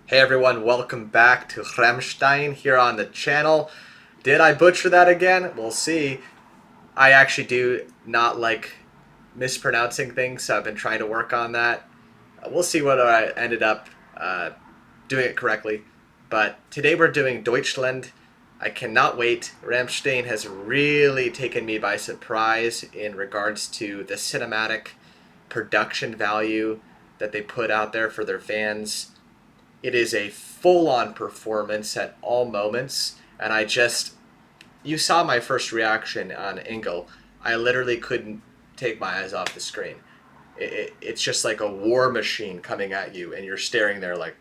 Hey everyone, welcome back to Rammstein here on the channel. Did I butcher that again? We'll see. I actually do not like mispronouncing things, so I've been trying to work on that. We'll see whether I ended up doing it correctly. But today we're doing Deutschland. I cannot wait. Rammstein has really taken me by surprise in regards to the cinematic production value that they put out there for their fans. It is a full-on performance at all moments, and you saw my first reaction on Engel. I literally couldn't take my eyes off the screen. It's just like a war machine coming at you, and you're staring there like,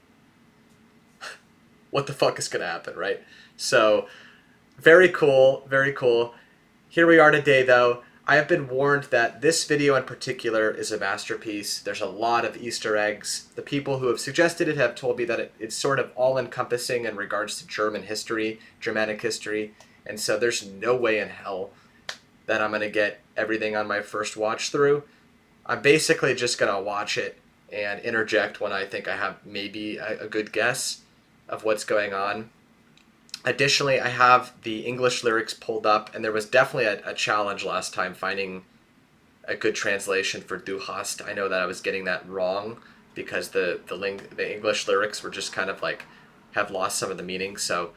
what the fuck is gonna happen, right? So, very cool, very cool. Here we are today, though. I have been warned that this video in particular is a masterpiece. There's a lot of Easter eggs. The people who have suggested it have told me that it's sort of all-encompassing in regards to German history, Germanic history, and so there's no way in hell that I'm going to get everything on my first watch through. I'm basically just going to watch it and interject when I think I have maybe a good guess of what's going on. Additionally, I have the English lyrics pulled up, and there was definitely a challenge last time finding a good translation for Du hast. I know that I was getting that wrong because the English lyrics were just kind of like have lost some of the meaning. So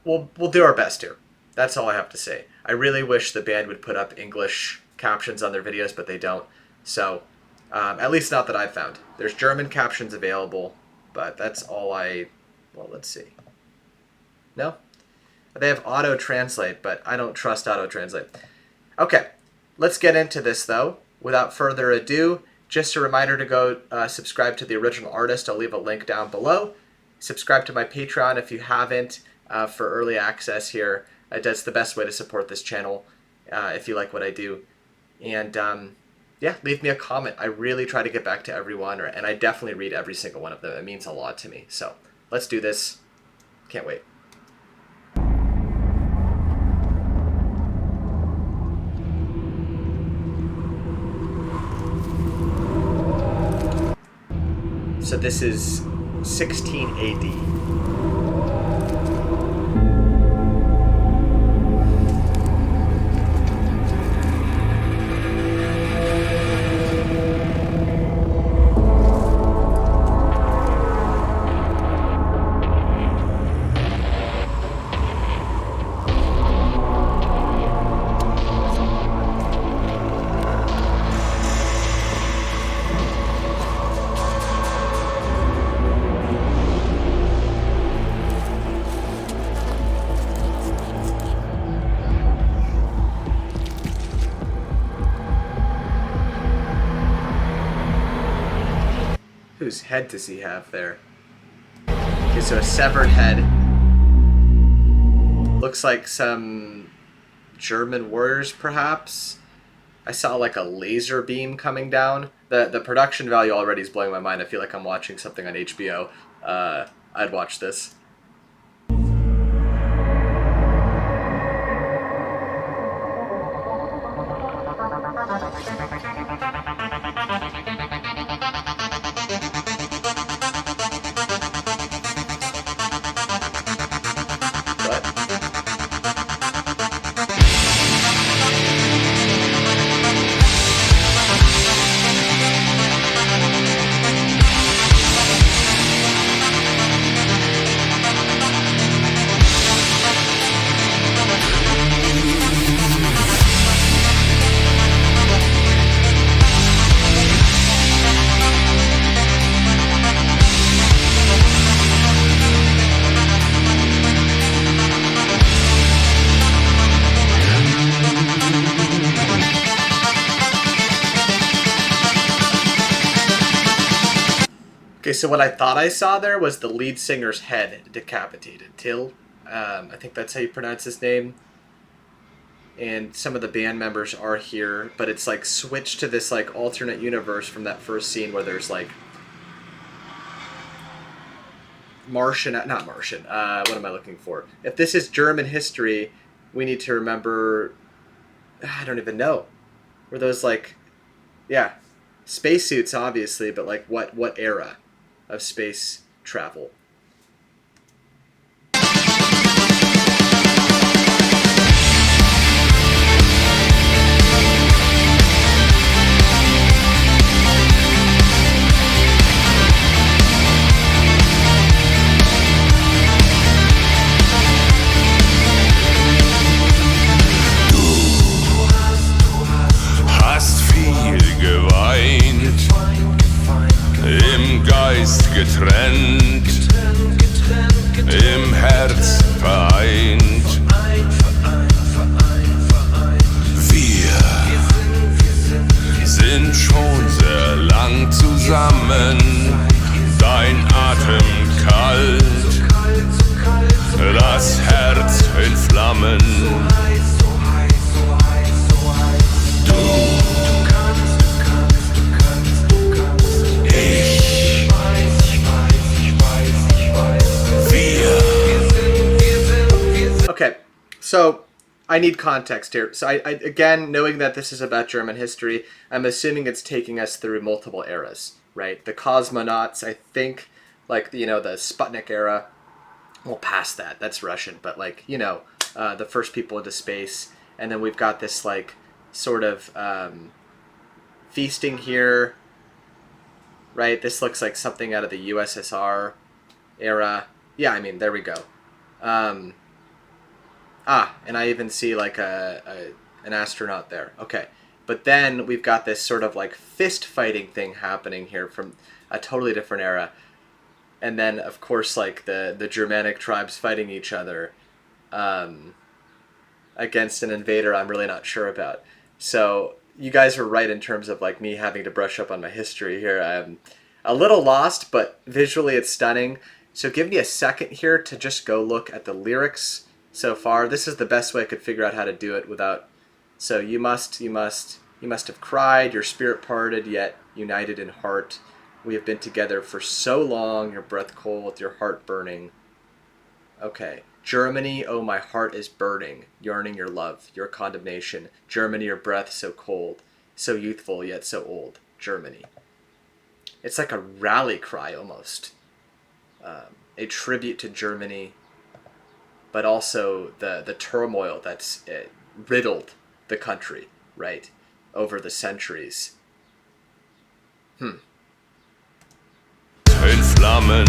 we'll do our best here. That's all I have to say. I really wish the band would put up English captions on their videos, but they don't. So at least not that I've found. There's German captions available, but that's all well, let's see. No? They have auto-translate, but I don't trust auto-translate. Okay, let's get into this, though. Without further ado, just a reminder to go subscribe to the original artist. I'll leave a link down below. Subscribe to my Patreon if you haven't for early access here. That's the best way to support this channel if you like what I do. And yeah, leave me a comment. I really try to get back to everyone, and I definitely read every single one of them. It means a lot to me. So let's do this. Can't wait. So this is 16 AD. Whose head does he have there? Okay, so a severed head. Looks like some German warriors, perhaps. I saw like a laser beam coming down. The production value already is blowing my mind. I feel like I'm watching something on HBO. I'd watch this. Okay, so what I thought I saw there was the lead singer's head decapitated. Till, I think that's how you pronounce his name. And some of the band members are here, but it's like switched to this like alternate universe from that first scene where there's like Martian, not Martian, what am I looking for? If this is German history, we need to remember, I don't even know. Were those like, yeah, spacesuits obviously, but like what era of space travel. Hast viel geweint, im Geist getrennt, im Herz vereint. Wir sind schon sehr lang zusammen, dein Atem kalt, das Herz in Flammen. Okay, so I need context here. So I again, knowing that this is about German history, I'm assuming it's taking us through multiple eras, right? The cosmonauts, I think, like, the Sputnik era. Well, past that, that's Russian, but like, the first people into space, and then we've got this like sort of feasting here, right? This looks like something out of the USSR era. Yeah, I mean, there we go. And I even see like an astronaut there. Okay. But then we've got this sort of like fist fighting thing happening here from a totally different era. And then, of course, like the Germanic tribes fighting each other against an invader I'm really not sure about. So you guys are right in terms of like me having to brush up on my history here. I'm a little lost, but visually it's stunning. So give me a second here to just go look at the lyrics so far. This is the best way I could figure out how to do it without. So you must have cried, your spirit parted, yet united in heart. We have been together for so long, your breath cold, your heart burning. Okay. Germany, oh, my heart is burning, yearning your love, your condemnation. Germany, your breath so cold, so youthful yet so old. Germany. It's like a rally cry almost. A tribute to Germany, but also the turmoil that's riddled the country, right, over the centuries. In Flammen.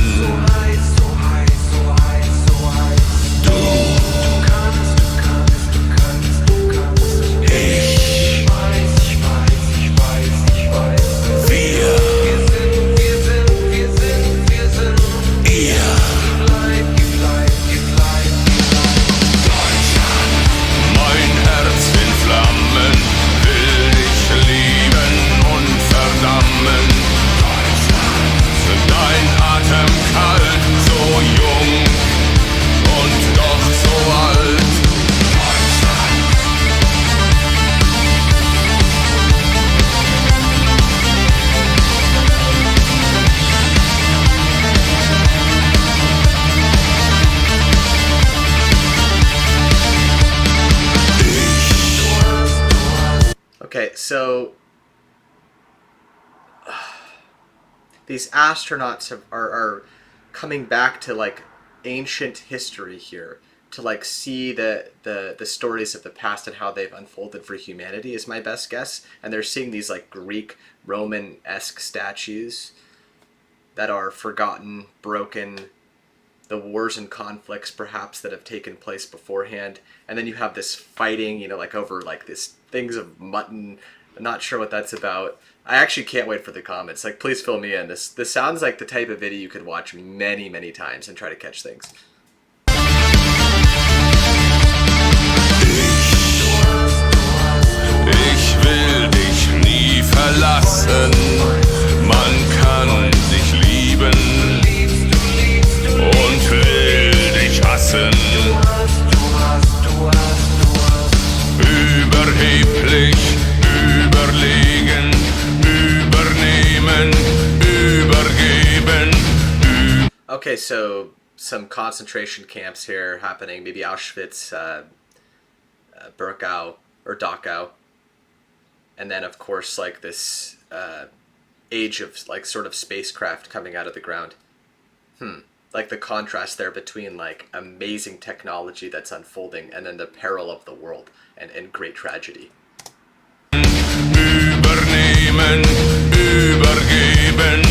Okay, so these astronauts are coming back to like ancient history here to like see the stories of the past and how they've unfolded for humanity is my best guess. And they're seeing these like Greek Roman-esque statues that are forgotten, broken, the wars and conflicts perhaps that have taken place beforehand. And then you have this fighting, like over like this things of mutton. I'm not sure what that's about. I actually can't wait for the comments. Like, please fill me in. This sounds like the type of video you could watch many, many times and try to catch things. Ich will dich nie verlassen. Man kann sich lieben und will dich hassen. Überheblich, überlegen, übernehmen, übergeben. Okay, so some concentration camps here happening. Maybe Auschwitz, Birkenau, or Dachau. And then, of course, like this age of like sort of spacecraft coming out of the ground. Like the contrast there between like amazing technology that's unfolding and then the peril of the world and great tragedy. Übernehmen, übergeben,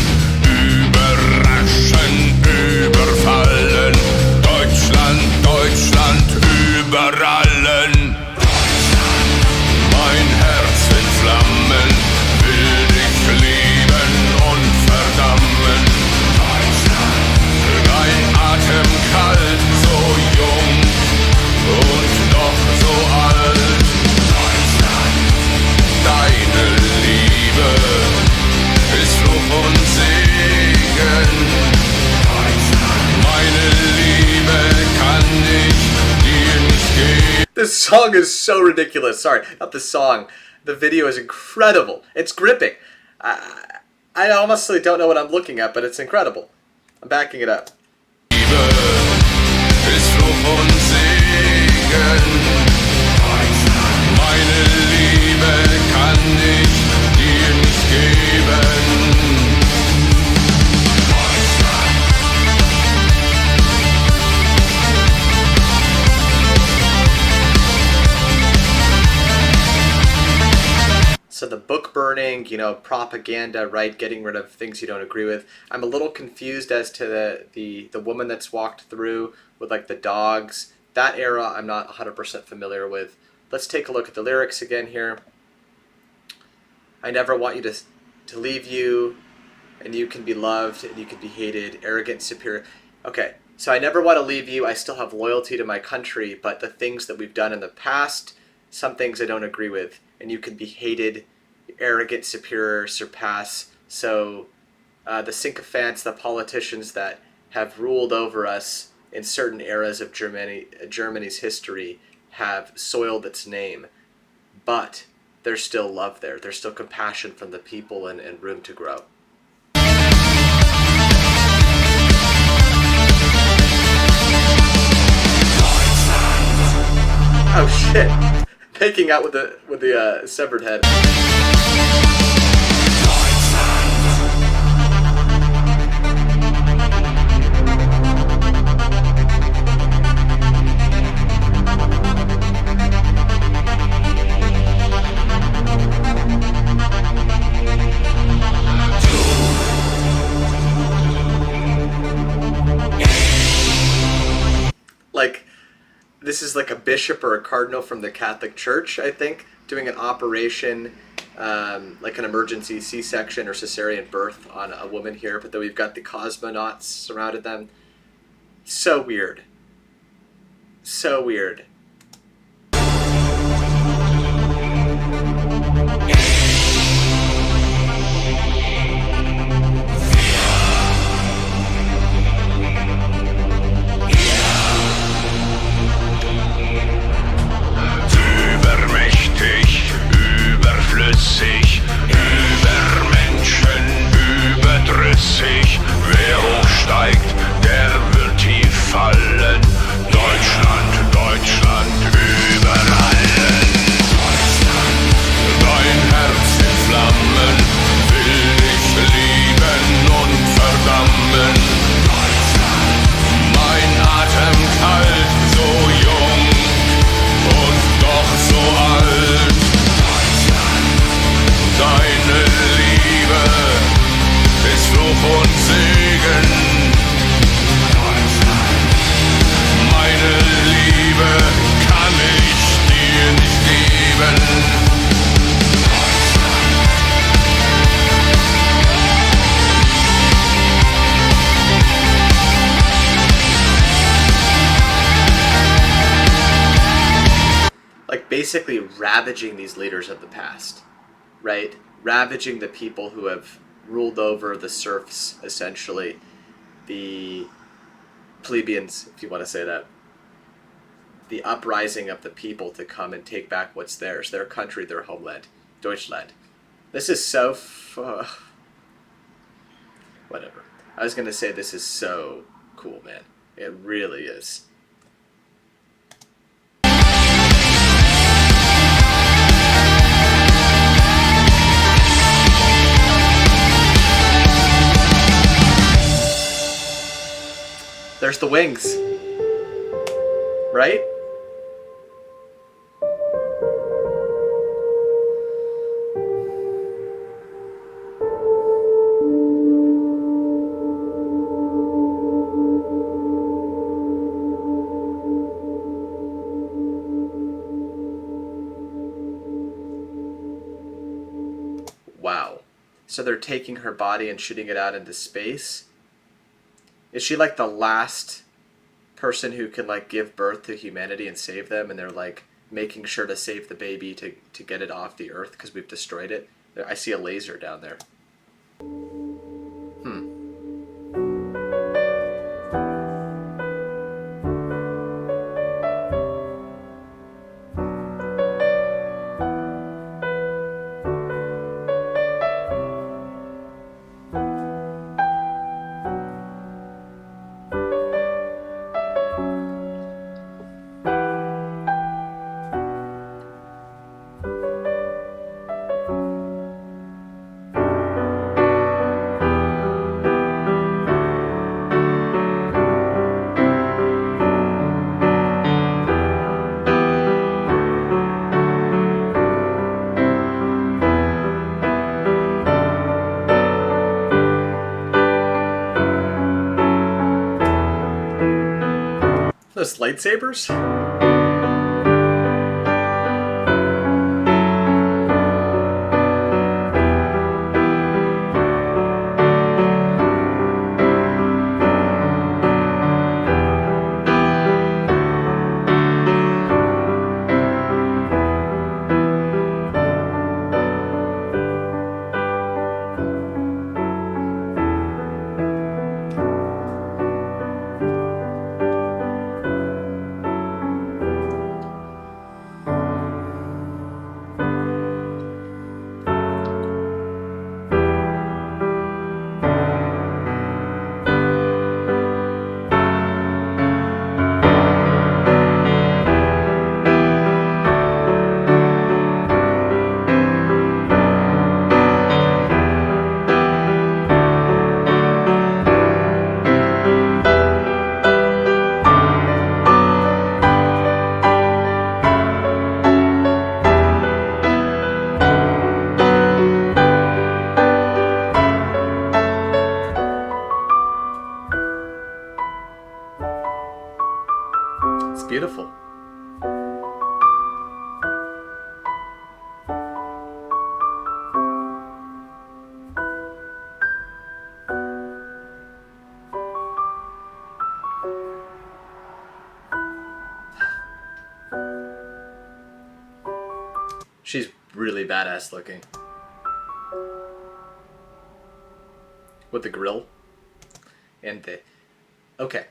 überraschen, überfallen. Deutschland, Deutschland über allen. Mein Herz in Flammen, will dich lieben und verdammen. Dein Atem kalt, so jung und doch so alt. Deine Liebe ist Fluch und Segen. Meine Liebe kann ich dir nicht geben. This song is so ridiculous. Sorry, not the song. The video is incredible. It's gripping. I honestly don't know what I'm looking at, but it's incredible. I'm backing it up. Liebe ist Fluch und Segen. Meine Liebe kann ich dir nicht geben. So the book burning, propaganda, right? Getting rid of things you don't agree with. I'm a little confused as to the woman that's walked through with like the dogs. That era I'm not 100% familiar with. Let's take a look at the lyrics again here. I never want you to leave you, and you can be loved, and you can be hated, arrogant, superior. Okay, so I never want to leave you. I still have loyalty to my country, but the things that we've done in the past, some things I don't agree with. And you can be hated, arrogant, superior, surpass. So the sycophants, the politicians that have ruled over us in certain eras of Germany's history have soiled its name. But there's still love there. There's still compassion from the people and room to grow. Oh shit! Making out with the severed head. Like, this is like a bishop or a cardinal from the Catholic Church, I think, doing an operation, like an emergency C-section or cesarean birth on a woman here, but then we've got the cosmonauts surrounded them. So weird. So weird. Überflüssig, über Menschen, überdrüssig. Wer hochsteigt, der wird tief fallen. Deutschland, Deutschland, über allen. Dein Herz in Flammen, will dich lieben und verdammen. Mein Atem kalt, so jung und doch so alt. Deine Liebe ist Fluch und Segen. Meine Liebe kann ich dir nicht geben. Like basically ravaging these leaders of the past. Right? Ravaging the people who have ruled over the serfs, essentially. The plebeians, if you want to say that. The uprising of the people to come and take back what's theirs, their country, their homeland, Deutschland. This is so... whatever. I was going to say this is so cool, man. It really is. There's the wings. Right? Wow. So they're taking her body and shooting it out into space. Is she like the last person who can like give birth to humanity and save them, and they're like making sure to save the baby to get it off the earth because we've destroyed it? I see a laser down there. Those lightsabers? It's beautiful. She's really badass looking. With the grill. And the... Okay.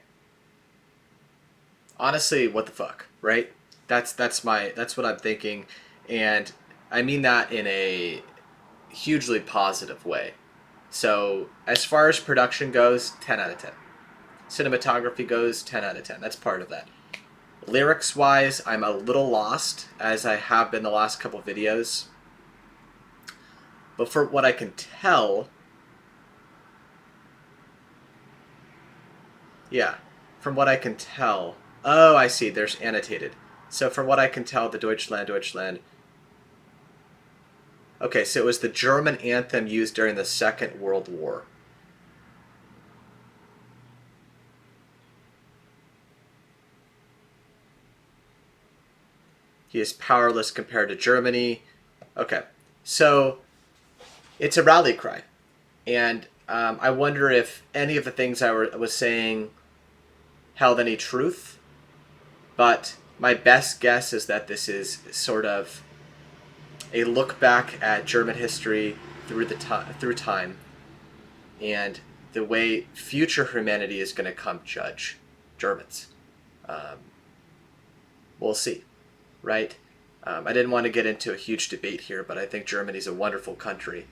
Honestly, what the fuck, right? That's what I'm thinking, and I mean that in a hugely positive way. So, as far as production goes, 10 out of 10. Cinematography goes, 10 out of 10. That's part of that. Lyrics-wise, I'm a little lost, as I have been the last couple videos. But for what I can tell... Yeah, from what I can tell... Oh, I see, there's annotated. So from what I can tell, the Deutschland... Okay, so it was the German anthem used during the Second World War. He is powerless compared to Germany. Okay, so it's a rally cry. And I wonder if any of the things I was saying held any truth. But my best guess is that this is sort of a look back at German history through time, and the way future humanity is going to come judge Germans. We'll see, right? I didn't want to get into a huge debate here, but I think Germany's a wonderful country,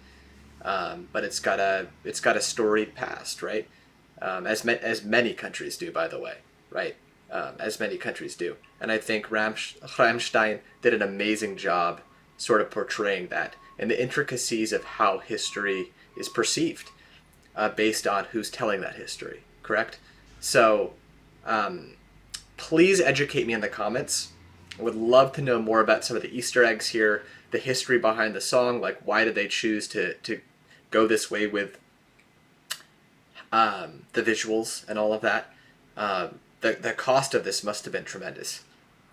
but it's got a storied past, right? As many countries do, by the way, right? As many countries do. And I think Rammstein did an amazing job sort of portraying that and the intricacies of how history is perceived based on who's telling that history, correct? So Please educate me in the comments. I would love to know more about some of the Easter eggs here, the history behind the song, like why did they choose to go this way with the visuals and all of that. The cost of this must have been tremendous,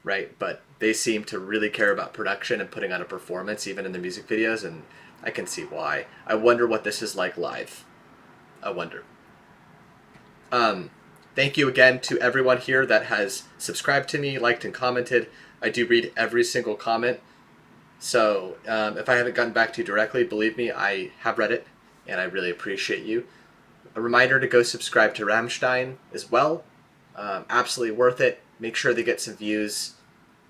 right? But they seem to really care about production and putting on a performance, even in the music videos, and I can see why. I wonder what this is like live. I wonder. Thank you again to everyone here that has subscribed to me, liked, and commented. I do read every single comment. So if I haven't gotten back to you directly, believe me, I have read it, and I really appreciate you. A reminder to go subscribe to Rammstein as well. Absolutely worth it. Make sure they get some views.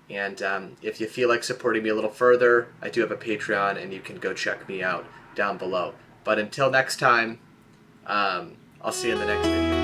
And if you feel like supporting me a little further, I do have a Patreon, and you can go check me out down below. But until next time, I'll see you in the next video.